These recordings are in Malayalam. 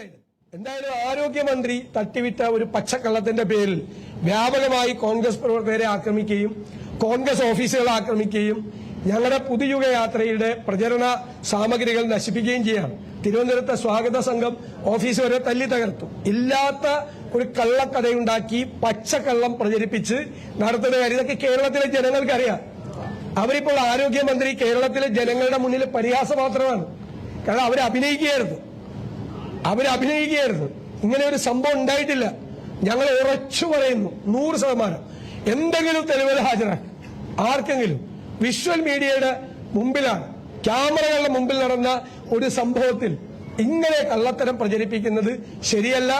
മനസ്സിലായില്ല. എന്തായാലും ആരോഗ്യമന്ത്രി തട്ടിവിട്ട ഒരു പച്ചക്കള്ളത്തിന്റെ പേരിൽ വ്യാപകമായി കോൺഗ്രസ് പ്രവർത്തകരെ ആക്രമിക്കുകയും കോൺഗ്രസ് ഓഫീസുകളെ ആക്രമിക്കുകയും ഞങ്ങളുടെ പുതുയുഗ യാത്രയുടെ പ്രചരണ സാമഗ്രികൾ നശിപ്പിക്കുകയും ചെയ്യാം. തിരുവനന്തപുരത്തെ സ്വാഗത സംഘം ഓഫീസ് വരെ തല്ലി തകർത്തു. ഇല്ലാത്ത ഒരു കള്ളക്കഥയുണ്ടാക്കി പച്ചക്കള്ളം പ്രചരിപ്പിച്ച് നടത്തുന്ന കാര്യം ഇതൊക്കെ കേരളത്തിലെ ജനങ്ങൾക്കറിയാം. അവരിപ്പോൾ ആരോഗ്യമന്ത്രി കേരളത്തിലെ ജനങ്ങളുടെ മുന്നിൽ പരിഹാസം മാത്രമാണ്. കാരണം അവരഭിനയിക്കുകയായിരുന്നു. ഇങ്ങനെ ഒരു സംഭവം ഉണ്ടായിട്ടില്ല. ഞങ്ങൾ ഉറച്ചു പറയുന്നു 100%. എന്തെങ്കിലും തെളിവുകൾ ഹാജരാക്കി ആർക്കെങ്കിലും വിഷ്വൽ മീഡിയയുടെ മുമ്പിലാണ്, ക്യാമറകളുടെ മുമ്പിൽ നടന്ന ഒരു സംഭവത്തിൽ ഇങ്ങനെ കള്ളത്തരം പ്രചരിപ്പിക്കുന്നത് ശരിയല്ല.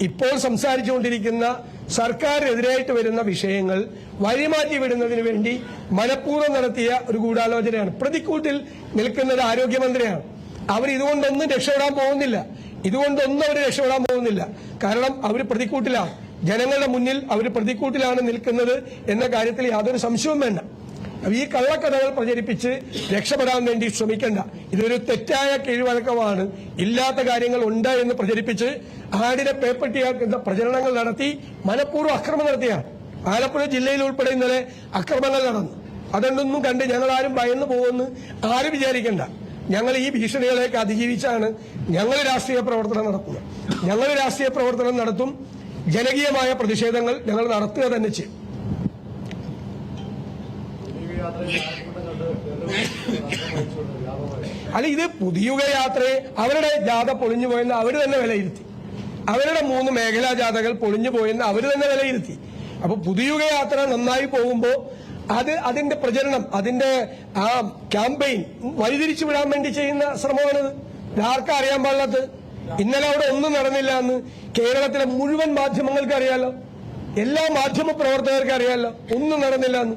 ഇപ്പോൾ സംസാരിച്ചുകൊണ്ടിരിക്കുന്ന സർക്കാരിനെതിരായിട്ട് വരുന്ന വിഷയങ്ങൾ വഴിമാറ്റി വിടുന്നതിന് വേണ്ടി മനഃപൂർവ്വം നടത്തിയ ഒരു ഗൂഢാലോചനയാണ്. പ്രതിക്കൂട്ടിൽ നിൽക്കുന്നത് ആരോഗ്യമന്ത്രിയാണ്. അവർ ഇതുകൊണ്ടൊന്നും രക്ഷപ്പെടാൻ പോകുന്നില്ല. കാരണം അവർ പ്രതിക്കൂട്ടിലാണ്. ജനങ്ങളുടെ മുന്നിൽ അവർ പ്രതിക്കൂട്ടിലാണ് നിൽക്കുന്നത് എന്ന കാര്യത്തിൽ യാതൊരു സംശയവും വേണ്ട. ഈ കള്ളക്കഥകൾ പ്രചരിപ്പിച്ച് രക്ഷപ്പെടാൻ വേണ്ടി ശ്രമിക്കേണ്ട. ഇതൊരു തെറ്റായ കീഴ്വഴക്കമാണ്. ഇല്ലാത്ത കാര്യങ്ങൾ ഉണ്ട് എന്ന് പ്രചരിപ്പിച്ച് ആടിനെ പേപ്പട്ടിയാക്കുന്ന പ്രചരണങ്ങൾ നടത്തി മനഃപൂർവ്വം അക്രമം നടത്തിയാണ്. ആലപ്പുഴ ജില്ലയിൽ ഉൾപ്പെടെ ഇന്നലെ അക്രമങ്ങൾ നടന്നു. അതൊന്നും കണ്ട് ഞങ്ങളാരും ഭയന്നു പോകുമെന്ന് ആരും വിചാരിക്കേണ്ട. ഞങ്ങൾ ഈ ഭീഷണികളെയൊക്കെ അതിജീവിച്ചാണ് ഞങ്ങൾ രാഷ്ട്രീയ പ്രവർത്തനം നടത്തും. ജനകീയമായ പ്രതിഷേധങ്ങൾ ഞങ്ങൾ നടത്തുക തന്നെ ചെയ്യും. അല്ല, ഇത് പുതിയുഗ യാത്രയെ അവരുടെ ജാഥ പൊളിഞ്ഞു പോയെന്ന് അവർ തന്നെ വിലയിരുത്തി. അവരുടെ 3 മേഖലാ ജാഥകൾ പൊളിഞ്ഞു പോയെന്ന് അവർ തന്നെ വിലയിരുത്തി. അപ്പൊ പുതിയുഗ യാത്ര നന്നായി പോകുമ്പോൾ അതിന്റെ പ്രചരണം, അതിന്റെ ആ ക്യാമ്പയിൻ വഴിതിരിച്ചു വിടാൻ വേണ്ടി ചെയ്യുന്ന ശ്രമമാണിത്. ആർക്കും അറിയാൻ പാടില്ലാത്ത ഇന്നലെ അവിടെ ഒന്നും നടന്നില്ല എന്ന് കേരളത്തിലെ മുഴുവൻ മാധ്യമങ്ങൾക്ക് അറിയാലോ, എല്ലാ മാധ്യമ പ്രവർത്തകർക്കും അറിയാലോ, ഒന്നും നടന്നില്ല എന്ന്.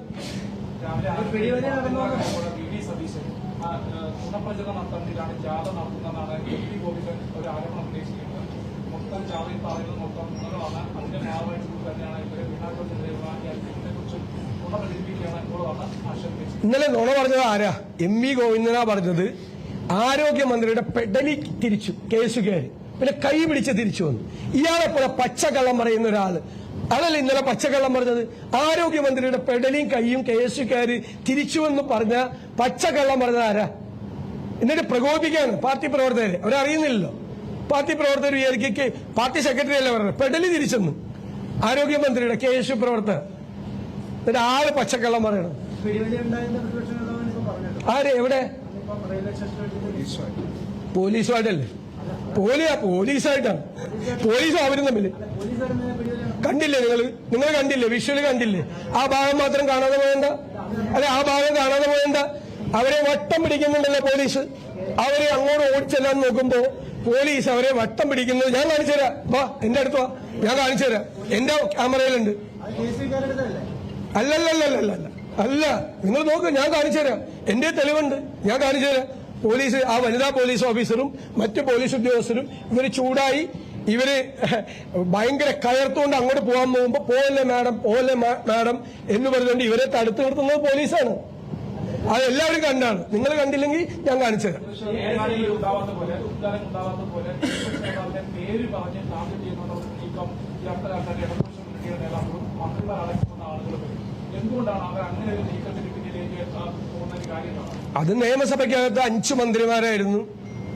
ഇന്നലെ നുണ പറഞ്ഞത് ആരാ? MV ഗോവിന്ദനാ പറഞ്ഞത്. ആരോഗ്യമന്ത്രിയുടെ പെഡലി തിരിച്ചു കേസുകാര്, പിന്നെ കൈ പിടിച്ച് തിരിച്ചു വന്നു. ഇയാളെപ്പോലെ പച്ചക്കള്ളം പറയുന്ന ഒരാള് അതല്ല ഇന്നലെ പച്ചക്കള്ളം പറഞ്ഞത്. ആരോഗ്യമന്ത്രിയുടെ പെഡലിയും കൈയും കേസുകാര് തിരിച്ചുവെന്ന് പറഞ്ഞ പച്ചക്കള്ളം പറഞ്ഞത് ആരാ? എന്നിട്ട് പ്രകോപിക്കാണ് പാർട്ടി പ്രവർത്തകരെ. അവരറിയുന്നില്ലല്ലോ. പാർട്ടി പ്രവർത്തകർ വിചാരിക്കെ പാർട്ടി സെക്രട്ടറി അല്ലേ പറഞ്ഞത് പെഡലി തിരിച്ചെന്ന്. ആരോഗ്യമന്ത്രിയുടെ KSU പ്രവർത്തകർ. എന്നിട്ട് ആള് പച്ചക്കള്ളം പറയണം. ആര്? എവിടെ? പോലീസുമായിട്ടല്ലേ? പോലീസായിട്ടാണ്. പോലീസും അവരും തമ്മിൽ കണ്ടില്ലേ? നിങ്ങൾ കണ്ടില്ലേ? വിഷ്വല് കണ്ടില്ലേ? ആ ഭാഗം മാത്രം കാണാതെ പോയണ്ട. അല്ലെ, ആ ഭാഗം കാണാതെ പോയണ്ട. അവരെ വട്ടം പിടിക്കുന്നുണ്ടല്ലോ പോലീസ്. അവരെ അങ്ങോട്ട് ഓടിച്ചെല്ലാൻ നോക്കുമ്പോ പോലീസ് അവരെ വട്ടം പിടിക്കുന്നത് ഞാൻ കാണിച്ചു തരാം. വാ, എന്റെ അടുത്ത് വാ, ഞാൻ കാണിച്ചു തരാം. എന്റെ ക്യാമറയിലുണ്ട്. അല്ല, നിങ്ങൾ നോക്ക്, ഞാൻ കാണിച്ചു തരാം. എന്റെ തെളിവുണ്ട്, ഞാൻ കാണിച്ചു തരാം. പോലീസ്, ആ വനിതാ പോലീസ് ഓഫീസറും മറ്റു പോലീസ് ഉദ്യോഗസ്ഥരും ഇവര് ചൂടായി, ഇവര് ഭയങ്കര കയർത്തുകൊണ്ട് അങ്ങോട്ട് പോകാൻ പോകുമ്പോ പോവല്ലേ മാഡം എന്ന് പറഞ്ഞുകൊണ്ട് ഇവരെ തടുത്തു നിർത്തുന്നത് പോലീസാണ്. അതെല്ലാവരും കണ്ടാണ്. നിങ്ങൾ കണ്ടില്ലെങ്കിൽ ഞാൻ കാണിച്ചു തരാം. അത് നിയമസഭയ്ക്കകത്ത് 5 മന്ത്രിമാരായിരുന്നു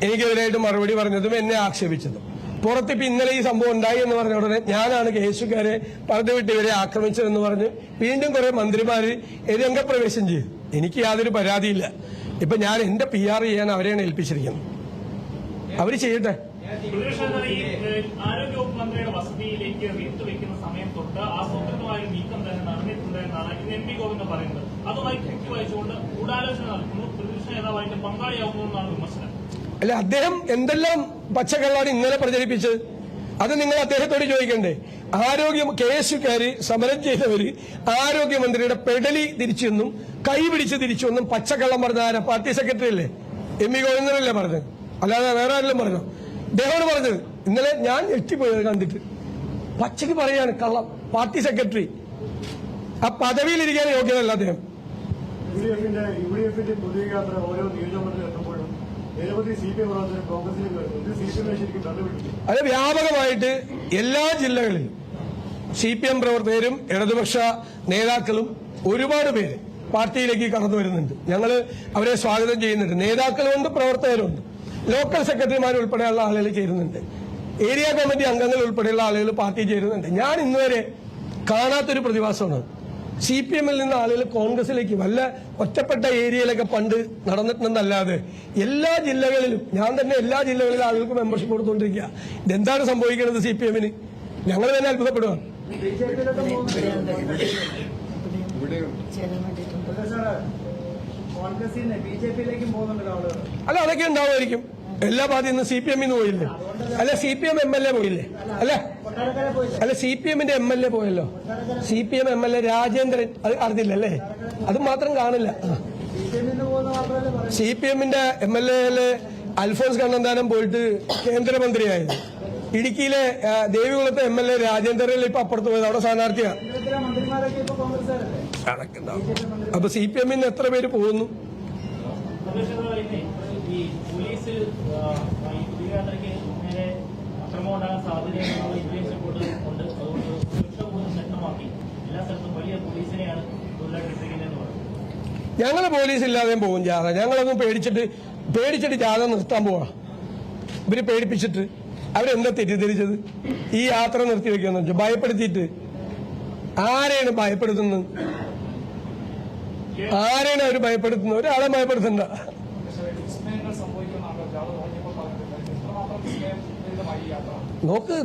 എനിക്കെതിരായിട്ട് മറുപടി പറഞ്ഞതും എന്നെ ആക്ഷേപിച്ചതും. പുറത്തിപ്പോ ഇന്നലെ ഈ സംഭവം ഉണ്ടായി എന്ന് പറഞ്ഞ ഉടനെ ഞാനാണ് കേസുകാരെ പറഞ്ഞു വിട്ട് ഇവരെ ആക്രമിച്ചതെന്ന് പറഞ്ഞ് വീണ്ടും കുറെ മന്ത്രിമാര് രംഗപ്രവേശം ചെയ്തു. എനിക്ക് യാതൊരു പരാതിയില്ല. ഇപ്പൊ ഞാൻ എന്റെ PR ചെയ്യാൻ അവരെയാണ് ഏൽപ്പിച്ചിരിക്കുന്നത്. അവര് ചെയ്യട്ടെ. ആരോഗ്യവകുപ്പ് മന്ത്രിയുടെ വസതിയിലേക്ക് റീത്ത് വെക്കുന്ന സമയം തൊട്ട് ആസൂത്രിതമായ നീക്കം തന്നെ നടന്നിട്ടുണ്ട് എന്നാണ് MV ഗോവിന്ദൻ പറയുന്നത്. അതുമായി കൃത്യവഹിച്ചുകൊണ്ട് ഗൂഢാലോചന നടക്കുന്നു, പ്രതിപക്ഷ നേതാവായിട്ട് പങ്കാളിയാവുന്നു എന്നാണ് വിമർശനം. അല്ല, അദ്ദേഹം എന്തെല്ലാം പച്ചക്കള്ളാണ് ഇന്നലെ പ്രചരിപ്പിച്ചത്? അത് നിങ്ങൾ അദ്ദേഹത്തോട് ചോദിക്കണ്ടേ? KSUക്കാര് സമരം ചെയ്തവര് ആരോഗ്യമന്ത്രിയുടെ പെഡലി തിരിച്ചെന്നും കൈ പിടിച്ച് തിരിച്ചെന്നും പച്ചക്കള്ളം പറഞ്ഞ ആരാ? പാർട്ടി സെക്രട്ടറി അല്ലേ? MV ഗോവിന്ദനല്ലേ പറഞ്ഞത്? അല്ലാതെ വേറെ ആരെല്ലാം പറഞ്ഞോ? അദ്ദേഹമാണ് പറഞ്ഞത്. ഇന്നലെ ഞാൻ ഞെട്ടിപ്പോയത് കണ്ടിട്ട്. പച്ചക്ക് പറയാണ് കള്ളം. പാർട്ടി സെക്രട്ടറി ആ പദവിയിലിരിക്കാൻ യോഗ്യതല്ല അദ്ദേഹം. UDF പൊതുയാത്ര ഓരോ നിയോജകമണ്ഡലം എത്തുമ്പോഴും നിരവധി CPM പ്രവർത്തകർ കോൺഗ്രസിലേക്ക് വരുന്നുണ്ട്. CPM ശരിക്കും കണ്ടുപിടിക്കും. അത് വ്യാപകമായിട്ട് എല്ലാ ജില്ലകളിലും CPM പ്രവർത്തകരും ഇടതുപക്ഷ നേതാക്കളും ഒരുപാട് പേര് പാർട്ടിയിലേക്ക് കടന്നു വരുന്നുണ്ട്. ഞങ്ങൾ അവരെ സ്വാഗതം ചെയ്യുന്നുണ്ട്. നേതാക്കളുമുണ്ട്, പ്രവർത്തകരുണ്ട്, ലോക്കൽ സെക്രട്ടറിമാർ ഉൾപ്പെടെയുള്ള ആളുകൾ ചേരുന്നുണ്ട്, ഏരിയ കമ്മിറ്റി അംഗങ്ങൾ ഉൾപ്പെടെയുള്ള ആളുകൾ പാർട്ടി ചേരുന്നുണ്ട്. ഞാൻ ഇന്നുവരെ കാണാത്തൊരു പ്രതിഭാസമാണ് CPM-ൽ നിന്ന് ആളുകൾ കോൺഗ്രസിലേക്ക് വല്ല ഒറ്റപ്പെട്ട ഏരിയയിലൊക്കെ പണ്ട് നടന്നിട്ടുണ്ടെന്നല്ലാതെ എല്ലാ ജില്ലകളിലും ഞാൻ തന്നെ എല്ലാ ജില്ലകളിലും ആളുകൾക്ക് മെമ്പർഷിപ്പ് കൊടുത്തുകൊണ്ടിരിക്കുക. ഇതെന്താണ് സംഭവിക്കുന്നത് CPM-ന്? ഞങ്ങൾ തന്നെ അത്ഭുതപ്പെടുകയാണ്. കോൺഗ്രസിന് BJP-യിലേക്കും പോകുന്നുണ്ടല്ലോ ആളുകൾ. അല്ല, അതൊക്കെ ഉണ്ടാവുമായിരിക്കും. എല്ലാ പാർട്ടിയിൽ നിന്ന് CPM-ന്ന് പോയില്ലേ? അല്ല, CPM MLA പോയില്ലേ? അല്ല, CPM-ന്റെ MLA പോയല്ലോ. CPM MLA രാജേന്ദ്രൻ, അത് അറിഞ്ഞില്ലല്ലേ? അത് മാത്രം കാണില്ല. CPM-ന്റെ MLA അൽഫോൻസ് കണ്ണന്താനം പോയിട്ട് കേന്ദ്രമന്ത്രിയായിരുന്നു. ഇടുക്കിയിലെ ദേവികുളത്തെ MLA രാജേന്ദ്രൻ ഇപ്പൊ അപ്പുറത്ത് പോയത്, അവിടെ സ്ഥാനാർത്ഥിയാണ്. അപ്പൊ CPM-ന് എത്ര പേര് പോകുന്നു? ഈ പോലീസിൽ യാത്രയ്ക്ക് നേരെ അക്രമം ഉണ്ടാകാൻ സാധ്യതയുള്ള ഇന്ത്യൻ റിപ്പോർട്ട് ഉണ്ട്. അതുകൊണ്ട് സുരക്ഷ കൂടുതൽ ശക്തമാക്കി എല്ലാ സ്ഥലത്തും വലിയ പോലീസിനെയാണ് കൂടുതലായിട്ടിരിക്കുന്നതെന്ന് പറയുന്നത്. ഞങ്ങൾ പോലീസ് ഇല്ലാതെയും പോകും ജാഥ. ഞങ്ങളൊന്നും പേടിച്ചിട്ട് ജാഥ നിർത്താൻ പോവാ. ഇവര് പേടിപ്പിച്ചിട്ട് അവരെന്താ തെറ്റിദ്ധരിച്ചത്? ഈ യാത്ര നിർത്തിവെക്കാന്ന് വെച്ചാൽ ഭയപ്പെടുത്തിയിട്ട്. ആരെയാണ് ഭയപ്പെടുത്തുന്നത്? ആരെയാണ് അവർ ഭയപ്പെടുത്തുന്നത്? ഒരാളെ ഭയപ്പെടുത്തണ്ട.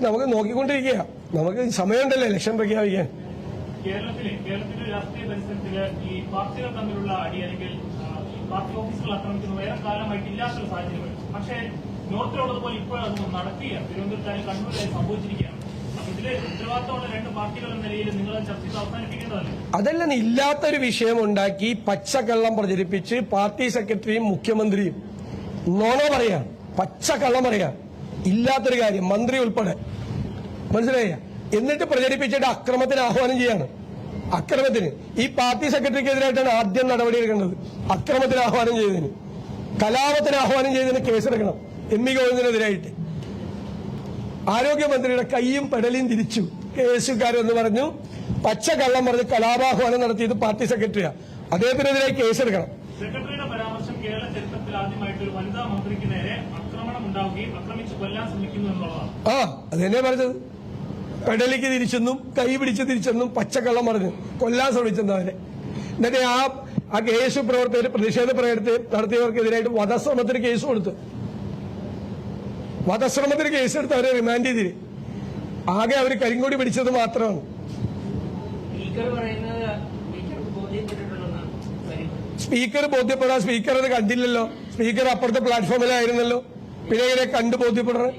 നമുക്ക് നോക്കിക്കൊണ്ടിരിക്കുക. നമുക്ക് സമയമുണ്ടല്ലോ ഇലക്ഷൻ പ്രഖ്യാപിക്കാൻ. കേരളത്തിലെ രാഷ്ട്രീയ പരിസരത്തില് ഈ പാർട്ടികൾ തമ്മിലുള്ള അടി അല്ലെങ്കിൽ പാർട്ടി ഓഫീസുകൾ ആക്രമിക്കുന്ന വേറെ കാലമായിട്ട് ഇല്ലാത്തൊരു സാഹചര്യം. പക്ഷേ നോർത്തിലുള്ളതുപോലെ ഇപ്പോഴത് നടക്കുകയാണ്. തിരുവനന്തപുരത്തായാലും കണ്ണൂരിലായി സംഭവിച്ചിരിക്കുകയാണ്. ഇതിലെ ഉത്തരവാദിത്തമുള്ള രണ്ട് പാർട്ടികൾ എന്ന നിലയിൽ നിങ്ങൾ ചർച്ച ചെയ്ത് അവസാനിപ്പിക്കേണ്ടതല്ലേ? അതല്ല, ഇല്ലാത്തൊരു വിഷയം ഉണ്ടാക്കി പച്ചക്കള്ളം പ്രചരിപ്പിച്ച് പാർട്ടി സെക്രട്ടറിയും മുഖ്യമന്ത്രിയും നോണ പറയാം, പച്ചക്കള്ളം പറയാം. ഇല്ലാത്തൊരു കാര്യം മന്ത്രി ഉൾപ്പെടെ, മനസ്സിലായ? എന്നിട്ട് പ്രചരിപ്പിച്ചിട്ട് അക്രമത്തിന് ആഹ്വാനം ചെയ്യാണ്. അക്രമത്തിന് ഈ പാർട്ടി സെക്രട്ടറിക്കെതിരായിട്ടാണ് ആദ്യം നടപടിയെടുക്കേണ്ടത്. അക്രമത്തിന് ആഹ്വാനം ചെയ്തതിന്, കലാപത്തിന് ആഹ്വാനം ചെയ്തതിന് കേസെടുക്കണം. MV ഗോവിന്ദനെതിരായിട്ട് ആരോഗ്യമന്ത്രിയുടെ കൈയും പെടലിയും തിരിച്ചു കേസുകാരെന്ന് പറഞ്ഞു. പച്ചക്കള്ളം പറഞ്ഞ് കലാപാഹ്വാനം നടത്തിയത് പാർട്ടി സെക്രട്ടറിയാണ്. അദ്ദേഹത്തിനെതിരായി കേസെടുക്കണം. സെക്രട്ടറിയുടെ പരാമർശം കേരള ചരിത്രത്തിൽ ആദ്യമായിട്ട് ഒരു വനിതാ മന്ത്രിക്ക് നേരെ ആക്രമണം ഉണ്ടാവുകയും ആക്രമിച്ച് കൊല്ലാൻ ശ്രമിക്കുന്നു എന്നുള്ളതാണ്. അതെന്നെ പറഞ്ഞത്. പെടലിക്ക് തിരിച്ചെന്നും കൈ പിടിച്ച് തിരിച്ചെന്നും പച്ചക്കള്ളം പറഞ്ഞു കൊല്ലാൻ ശ്രമിച്ചെന്നവരെ. എന്നിട്ട് ആ കേസ് പ്രവർത്തകർ പ്രതിഷേധ പ്രകടനം നടത്തിയവർക്കെതിരായിട്ട് വധശ്രമത്തിന് കേസ് കൊടുത്തു. വധശ്രമത്തിന് കേസെടുത്ത് അവരെ റിമാൻഡ് ചെയ്തിര്. ആകെ അവർ കരിങ്കൊടി പിടിച്ചത് മാത്രമാണ്. സ്പീക്കർ ബോധ്യപ്പെടാൻ സ്പീക്കർ അത് കണ്ടില്ലല്ലോ. സ്പീക്കർ അപ്പുറത്തെ പ്ലാറ്റ്ഫോമിലായിരുന്നല്ലോ. പിന്നെ എങ്ങനെ കണ്ടു ബോധ്യപ്പെടണം?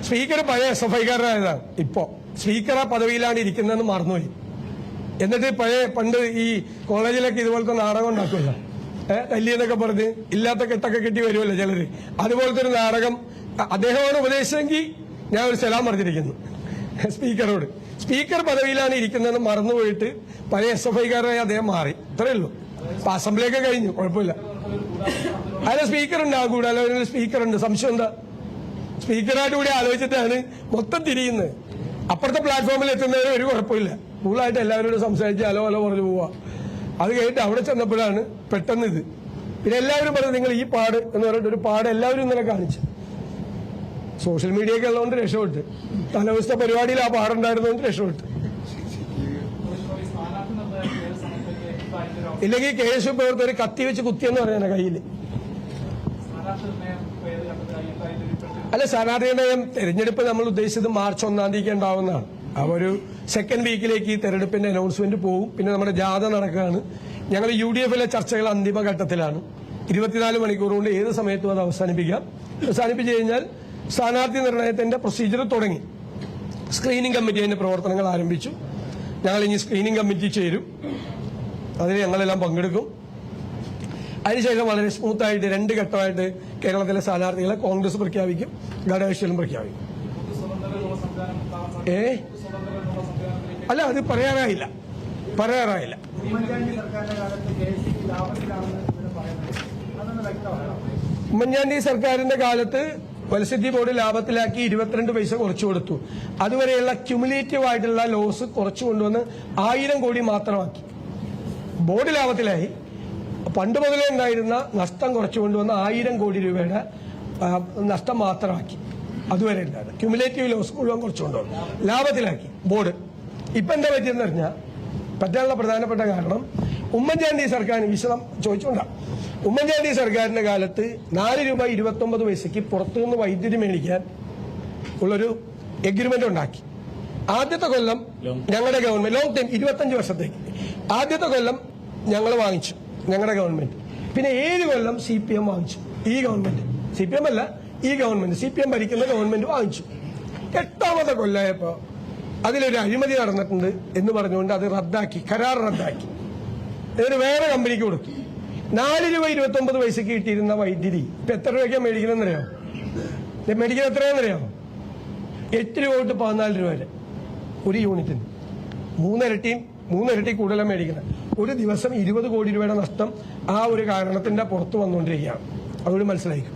സ്പീക്കർ പഴയ SFIക്കാരനായതാണ്. ഇപ്പോ സ്പീക്കർ ആ പദവിയിലാണ് ഇരിക്കുന്നതെന്ന് മറന്നുപോയി. എന്നിട്ട് പണ്ട് ഈ കോളേജിലൊക്കെ ഇതുപോലത്തെ നാടകം ഉണ്ടാക്കുമല്ലോ, തല്ലിയെന്നൊക്കെ പറഞ്ഞ് ഇല്ലാത്ത കെട്ടൊക്കെ കെട്ടി വരുമല്ലോ ചിലര്. അതുപോലത്തെ ഒരു നാടകം അദ്ദേഹമാണ് ഉപദേശിച്ചെങ്കിൽ ഞാൻ ഒരു സലാം പറഞ്ഞിരിക്കുന്നു സ്പീക്കറോട്. സ്പീക്കർ പദവിയിലാണ് ഇരിക്കുന്നതെന്ന് മറന്നുപോയിട്ട് പഴയ SFIക്കാരനായി അദ്ദേഹം മാറി. ഇത്രയേ ഉള്ളൂ. അപ്പൊ അസംബ്ലിയൊക്കെ കഴിഞ്ഞു, കുഴപ്പമില്ല. അതിന് സ്പീക്കറുണ്ട്. ആ കൂടാലോചനയിൽ സ്പീക്കറുണ്ട്. സംശയം എന്താ? സ്പീക്കറായിട്ട് കൂടി ആലോചിച്ചിട്ടാണ് മൊത്തം തിരിയുന്നത്. അപ്പുറത്തെ പ്ലാറ്റ്ഫോമിൽ എത്തുന്നവരെ ഒരു കുഴപ്പമില്ല. കൂളായിട്ട് എല്ലാവരോടും സംസാരിച്ച് അലോ പറഞ്ഞു പോവാ. അത് കഴിഞ്ഞിട്ട് അവിടെ ചെന്നപ്പോഴാണ് പെട്ടെന്ന് ഇത്. പിന്നെ എല്ലാവരും പറഞ്ഞു നിങ്ങൾ ഈ പാട് എന്ന് പറഞ്ഞിട്ട് ഒരു പാട് എല്ലാവരും ഇന്നലെ കാണിച്ചു. സോഷ്യൽ മീഡിയ ഒക്കെ ഉള്ളതുകൊണ്ട് രക്ഷപ്പെട്ട്, തലവസ്ഥ പരിപാടിയിൽ ആ പാടുണ്ടായിരുന്നതുകൊണ്ട് രക്ഷപ്പെട്ട്. ഇല്ലെങ്കിൽ കേസ് പ്രവർത്തകർ കത്തി വെച്ച് കുത്തിയെന്ന് പറയുന്ന കയ്യിൽ. അല്ല, സ്ഥാനാർത്ഥി നയം തെരഞ്ഞെടുപ്പ് നമ്മൾ ഉദ്ദേശിച്ചത് മാർച്ച് 1-ാം തീയതിക്ക് ഉണ്ടാവുന്നതാണ്. ആ ഒരു സെക്കൻഡ് വീക്കിലേക്ക് ഈ തെരഞ്ഞെടുപ്പിന്റെ അനൗൺസ്മെന്റ് പോകും. പിന്നെ നമ്മുടെ ജാഥ നടക്കുകയാണ്. ഞങ്ങൾ UDF-ലെ ചർച്ചകൾ അന്തിമഘട്ടത്തിലാണ്. 24 മണിക്കൂർ കൊണ്ട് ഏത് സമയത്തും അത് അവസാനിപ്പിച്ചു കഴിഞ്ഞാൽ സ്ഥാനാർത്ഥി നിർണയത്തിന്റെ പ്രൊസീജിയർ തുടങ്ങി. സ്ക്രീനിംഗ് കമ്മിറ്റി അതിന്റെ പ്രവർത്തനങ്ങൾ ആരംഭിച്ചു. ഞങ്ങൾ ഇനി സ്ക്രീനിംഗ് കമ്മിറ്റി ചേരും. അതിൽ ഞങ്ങളെല്ലാം പങ്കെടുക്കും. അതിനുശേഷം വളരെ സ്മൂത്തായിട്ട് 2 ഘട്ടമായിട്ട് കേരളത്തിലെ സ്ഥാനാർത്ഥികളെ കോൺഗ്രസ് പ്രഖ്യാപിക്കും, ഘടകകക്ഷികളും പ്രഖ്യാപിക്കും. അല്ല, അത് പറയാറായില്ല. ഉമ്മൻചാണ്ടി സർക്കാരിന്റെ കാലത്ത് KCC ലാഭത്തിലാണെന്ന് ഉമ്മൻചാണ്ടി സർക്കാരിന്റെ കാലത്ത് വൈദ്യുതി ബോർഡ് ലാഭത്തിലാക്കി 22 പൈസ കുറച്ചു കൊടുത്തു. അതുവരെയുള്ള ക്യുമുലേറ്റീവ് ആയിട്ടുള്ള ലോസ് കുറച്ചു കൊണ്ടുവന്ന് 1000 കോടി മാത്രമാക്കി. ബോർഡ് ലാഭത്തിലായി. പണ്ട് മുതലേ ഉണ്ടായിരുന്ന നഷ്ടം കുറച്ചു കൊണ്ടുവന്ന് 1000 കോടി രൂപയുടെ നഷ്ടം മാത്രമാക്കി. അതുവരെ ഇല്ലാതെ ക്യുമുലേറ്റീവ് ലോസ് മുഴുവൻ കുറച്ചു കൊണ്ടുവന്നു ലാഭത്തിലാക്കി ബോർഡ്. ഇപ്പൊ എന്താ പറ്റിയെന്ന് പറഞ്ഞാൽ പറ്റാനുള്ള പ്രധാനപ്പെട്ട കാരണം ഉമ്മൻചാണ്ടി സർക്കാരിന് വിശദം ചോദിച്ചുകൊണ്ടാണ്. ഉമ്മൻചാണ്ടി സർക്കാരിന്റെ കാലത്ത് 4 രൂപ 29 പൈസയ്ക്ക് പുറത്തുനിന്ന് വൈദ്യുതി മേടിക്കാൻ ഉള്ളൊരു എഗ്രിമെന്റ് ഉണ്ടാക്കി. ആദ്യത്തെ കൊല്ലം ഞങ്ങളുടെ ഗവൺമെന്റ് ലോങ് ടൈം 25 വർഷത്തേക്ക് ആദ്യത്തെ കൊല്ലം ഞങ്ങൾ വാങ്ങിച്ചു ഞങ്ങളുടെ ഗവൺമെന്റ്. പിന്നെ 7 കൊല്ലം CPM വാങ്ങിച്ചു. ഈ ഗവൺമെന്റ് CPM അല്ല, ഈ ഗവൺമെന്റ് CPM ഭരിക്കുന്ന ഗവൺമെന്റ് വാങ്ങിച്ചു. 8ാമത്തെ കൊല്ലമായപ്പോ അതിലൊരു അഴിമതി നടന്നിട്ടുണ്ട് എന്ന് പറഞ്ഞുകൊണ്ട് അത് റദ്ദാക്കി, കരാർ റദ്ദാക്കി. എന്നിട്ട് വേറെ കമ്പനിക്ക് കൊടുത്തു. 4 രൂപ 29 പൈസക്ക് കിട്ടിയിരുന്ന വൈദ്യുതി ഇപ്പൊ എത്ര രൂപയ്ക്കാണ് മേടിക്കണമെന്നറിയോ? മേടിക്കുന്നത് എത്രയാണെന്നറിയോ? 8 രൂപ തൊട്ട് 14 രൂപ വരെ ഒരു യൂണിറ്റിന്. 3 ഇരട്ടി കൂടുതലാണ് മേടിക്കുന്നത്. ഒരു ദിവസം 20 കോടി രൂപയുടെ നഷ്ടം ആ ഒരു കാരണത്തിന്റെ പുറത്ത് വന്നുകൊണ്ടിരിക്കുകയാണ്. അതുകൊണ്ട് മനസ്സിലായിരിക്കും.